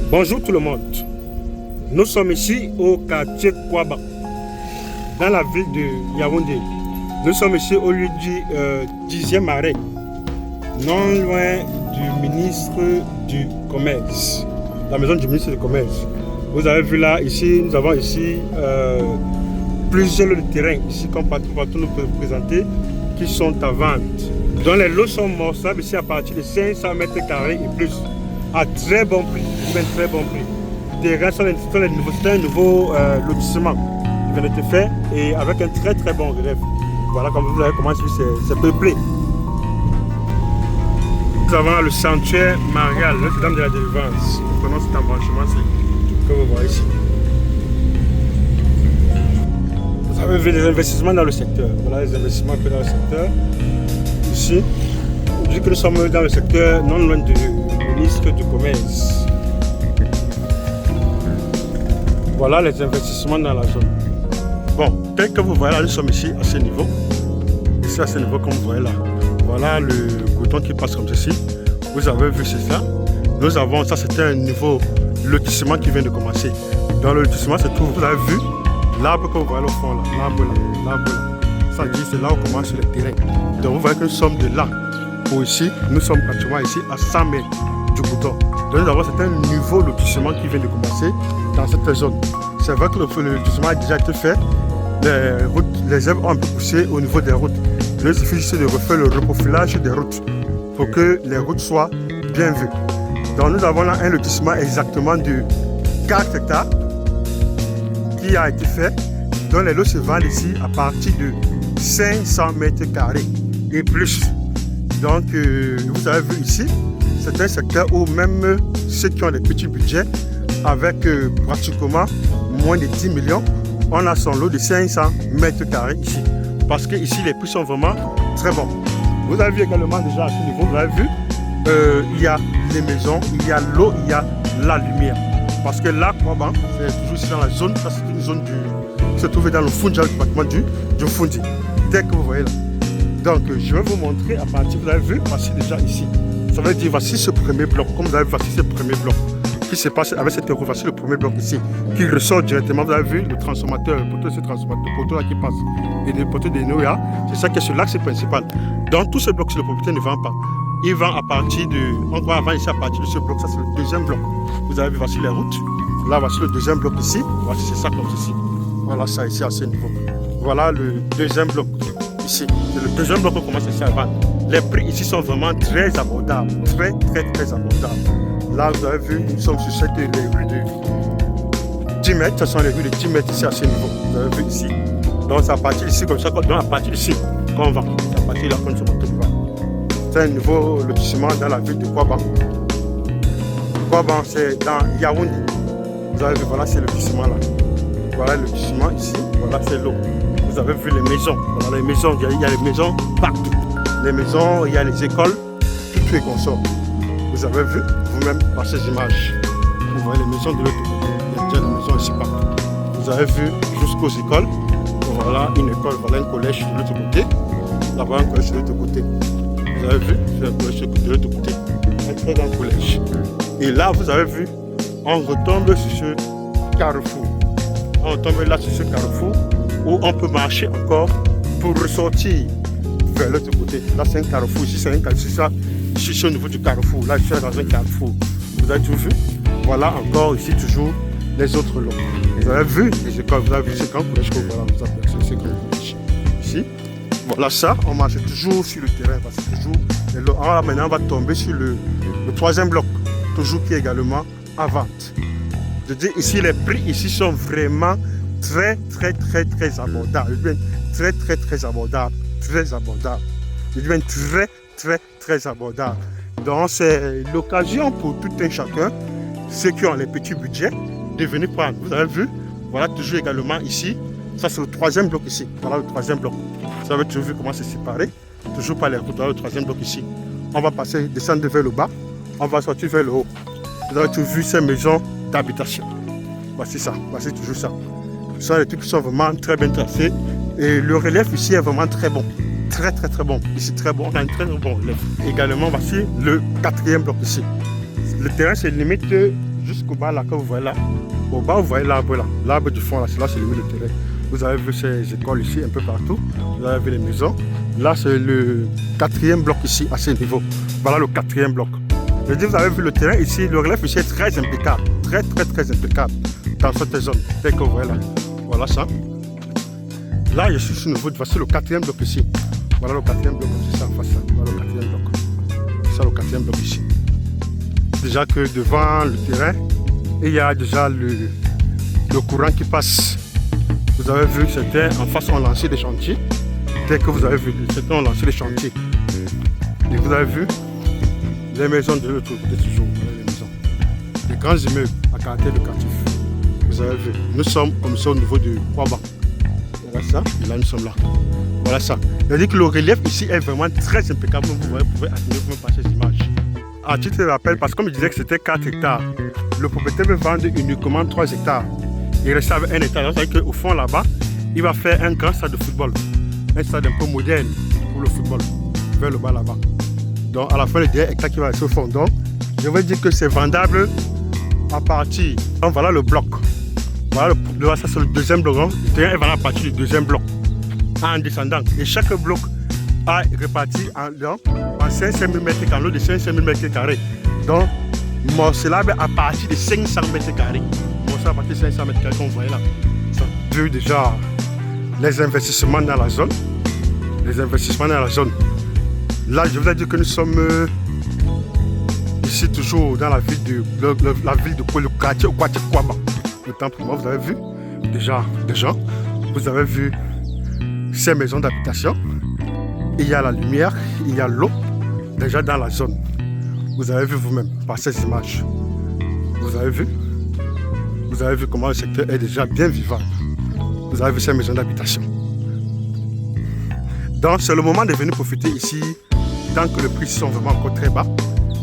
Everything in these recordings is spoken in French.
Bonjour tout le monde. Nous sommes ici au quartier Kwaba, dans la ville de Yaoundé. Nous sommes ici au lieu du 10e arrêt, non loin du ministre du Commerce, la maison du ministre du Commerce. Vous avez vu là, ici, nous avons ici plusieurs lots de terrain, ici comme partout nous pouvons présenter, qui sont à vente. Donc les lots sont morçables ici à partir de 500 mètres carrés et plus, à très bon prix, très bon prix. Les terrains c'est un nouveau lotissement qui vient d'être fait et avec un très bon relief. Voilà comme vous avez commencé, c'est peuplé. Nous avons le sanctuaire marial, Notre-Dame de la Délivrance. Nous prenons cet embranchement que vous voyez ici. Vous avez vu les investissements dans le secteur. Voilà les investissements que dans le secteur. Ici, vu que nous sommes dans le secteur non loin du ministre du Commerce. Voilà les investissements dans la zone. Bon, tel que vous voyez là, nous sommes ici à ce niveau. Ici à ce niveau comme vous voyez là. Voilà le coton qui passe comme ceci. Vous avez vu c'est ça. Nous avons, ça c'était un nouveau lotissement qui vient de commencer. Dans le lotissement se trouve, vous avez vu, l'arbre que vous voyez au fond là, l'arbre là. Ça dit c'est là où commence le terrain. Donc vous voyez que nous sommes de là pour ici. Nous sommes pratiquement ici à 100 mètres du coton. Donc nous avons c'est un nouveau lotissement qui vient de commencer dans cette zone. C'est vrai que le lotissement a déjà été fait. Les herbes ont un peu poussé au niveau des routes. Il suffit juste de refaire le reprofilage des routes pour que les routes soient bien vues. Donc nous avons là un lotissement exactement de 4 hectares qui a été fait. Donc les lots se vendent ici à partir de 500 mètres carrés et plus. Donc vous avez vu ici, c'est un secteur où même ceux qui ont des petits budgets avec pratiquement moins de 10 millions, on a son lot de 500 mètres carrés ici. Parce que ici les prix sont vraiment très bons. Vous avez vu également déjà à ce niveau, vous avez vu, il y a les maisons, il y a l'eau, il y a la lumière. Parce que là, c'est toujours ici dans la zone, ça c'est une zone qui se trouve dans le Fundi, le département du Fundi. Dès que vous voyez là. Donc je vais vous montrer à partir, vous avez vu, voici déjà ici. Ça veut dire voici ce premier bloc, comme vous avez vu, voici ce premier bloc qui se passe avec cette roue. Voici le premier bloc ici, qui ressort directement, vous avez vu, le transformateur, le poteau, ce transformateur, le poteau là qui passe, et le poteau de Noya, c'est ça qui est sur l'axe principal. Dans tout ce bloc, le propriétaire ne vend pas. Il vend à partir de, on va vendre ici à partir de ce bloc, ça c'est le deuxième bloc. Vous avez vu, voici les routes, là voici le deuxième bloc ici, voici c'est ça comme ceci. Voilà ça ici à ce niveau. Voilà le deuxième bloc ici, c'est le deuxième bloc qu'on commence ici à vendre. Les prix ici sont vraiment très abordables, très abordables. Là, vous avez vu, nous sommes sur cette rue de 10 mètres. Ce sont les rues de 10 mètres ici à ce niveau. Vous avez vu ici. Donc, c'est à partir d'ici, comme ça, donc à partir d'ici qu'on vend. C'est à partir de là qu'on se vend. C'est un nouveau lotissement dans la ville de Kwaba. Kwaba, c'est dans Yaoundé. Vous avez vu, voilà, c'est le lotissement là. Voilà le lotissement ici. Voilà, c'est l'eau. Vous avez vu les maisons. Voilà, les maisons, il y a les maisons partout. Les maisons, il y a les écoles, tout est consort. Vous avez vu vous-même par ces images. Vous voyez les maisons de l'autre côté. Il y a déjà des maisons ici partout. Vous avez vu jusqu'aux écoles. Voilà une école, voilà un collège de l'autre côté. Là-bas un collège de l'autre côté. Vous avez vu, c'est un collège de l'autre côté. Un très grand collège. Et là, vous avez vu, on retombe sur ce carrefour. On retombe là sur ce carrefour où on peut marcher encore pour ressortir vers l'autre côté. Là, c'est un carrefour. Ici, c'est un carrefour. Je suis au niveau du carrefour. Là, je suis dans un carrefour. Vous avez tout vu? Voilà encore ici toujours les autres lots. Vous avez vu les écoles, vous avez vu ce grand collège que voilà, vous avez ce grand collège. Ici, voilà ça, on marche toujours sur le terrain parce que toujours les lots. Alors là, maintenant, on va tomber sur le troisième bloc, toujours qui est également à vente. Je dis ici, les prix ici sont vraiment très abordables. Très abordables. Très abordables. Je dis bien très abordable. Donc c'est l'occasion pour tout un chacun, ceux qui ont les petits budgets, de venir prendre. Vous avez vu, voilà toujours également ici, ça c'est le troisième bloc ici, voilà le troisième bloc. Vous avez toujours vu comment c'est séparé, toujours par les routes, voilà le troisième bloc ici. On va passer, descendre vers le bas, on va sortir vers le haut. Vous avez toujours vu ces maisons d'habitation. Voici ça, voici toujours ça. Ce sont les trucs qui sont vraiment très bien tracés et le relief ici est vraiment très bon. Très bon, ici très bon, on a un très bon relief. Également voici le quatrième bloc ici. Le terrain se limite jusqu'au bas là que vous voyez là. Au bas, vous voyez l'arbre là. L'arbre du fond là, c'est le milieu de terrain. Vous avez vu ces écoles ici, un peu partout. Vous avez vu les maisons. Là, c'est le 4e bloc ici, à ce niveau. Voilà le 4e bloc. Je dis, vous avez vu le terrain ici, le relief ici est très impeccable. Très impeccable dans cette zone. Tel que vous voyez là. Voilà ça. Là, je suis sur le niveau, voici le 4e bloc ici. Voilà le 4e bloc, c'est ça en face. Voilà le 4e bloc. C'est ça le 4e bloc ici. Déjà que devant le terrain, il y a déjà le courant qui passe. Vous avez vu, c'était en face, on lançait des chantiers. Dès que vous avez vu, c'était on lançait des chantiers. Et vous avez vu les maisons de l'autre côté toujours. Les maisons. Les grands immeubles à caractère locatif. Vous avez vu, nous sommes comme ça au niveau de Kwaba. Voilà ça, et là nous sommes là. Voilà ça. C'est-à-dire que le relief ici est vraiment très impeccable. Vous pouvez admirer même par ces images. À titre de rappel, parce que comme je disais que c'était 4 hectares, le propriétaire veut vendre uniquement 3 hectares. Il reste avec 1 hectare. C'est-à-dire qu'au fond là-bas, il va faire un grand stade de football. Un stade un peu moderne pour le football. Vers le bas là-bas. Donc à la fin, le dernier hectare qui va rester au fond. Donc, je veux dire que c'est vendable à partir. Donc voilà le bloc. Voilà, ça c'est le 2e bloc. Donc, le terrain est vendable à partir du 2e bloc. En descendant. Et chaque bloc a réparti en 500 000 mètres carrés, de 500 000 mètres carrés. Donc, morcelable à partir de 500 mètres carrés. Morcelable à partir de 500 mètres carrés, comme vous voyez là. Ça veut déjà les investissements dans la zone. Les investissements dans la zone. Là, je vous ai dit que nous sommes ici toujours dans la ville de le quartier Kwaba. Le temple, vous avez vu déjà des gens. Vous avez vu ces maisons d'habitation. Il y a la lumière, il y a l'eau déjà dans la zone. Vous avez vu vous-même par ces images. Vous avez vu comment le secteur est déjà bien vivable. Vous avez vu ces maisons d'habitation. Donc c'est le moment de venir profiter ici, tant que les prix sont vraiment encore très bas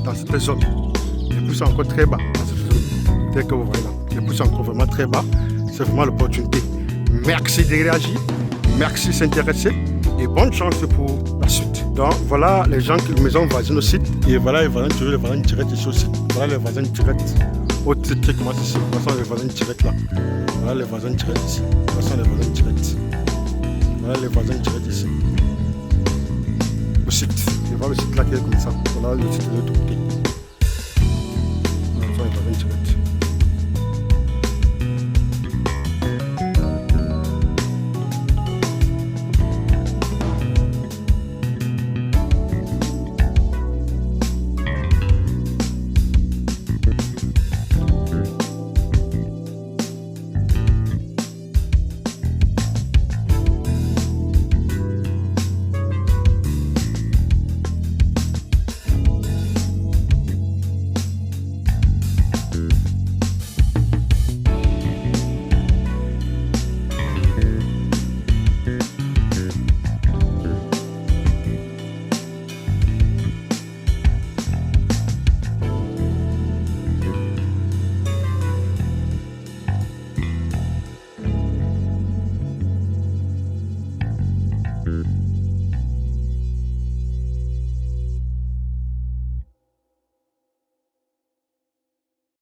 dans cette zone. Les prix sont encore très bas dans cette zone. Tel que vous voyez là. Les prix sont encore vraiment très bas. C'est vraiment l'opportunité. Merci de réagir. Merci de s'intéresser. Et bonne chance pour la suite. Donc voilà les gens qui maisons voisines au site. Et voilà les voisins directs ici aussi. Voilà les voisins directs. Autre truc comment c'est ici. Voilà les voisins directs là. Voilà les voisins directs ici. Voilà les voisins directs. Voilà les voisins directs ici. Au site. Et voilà le site là qui est comme ça. Voilà le site de l'autre côté.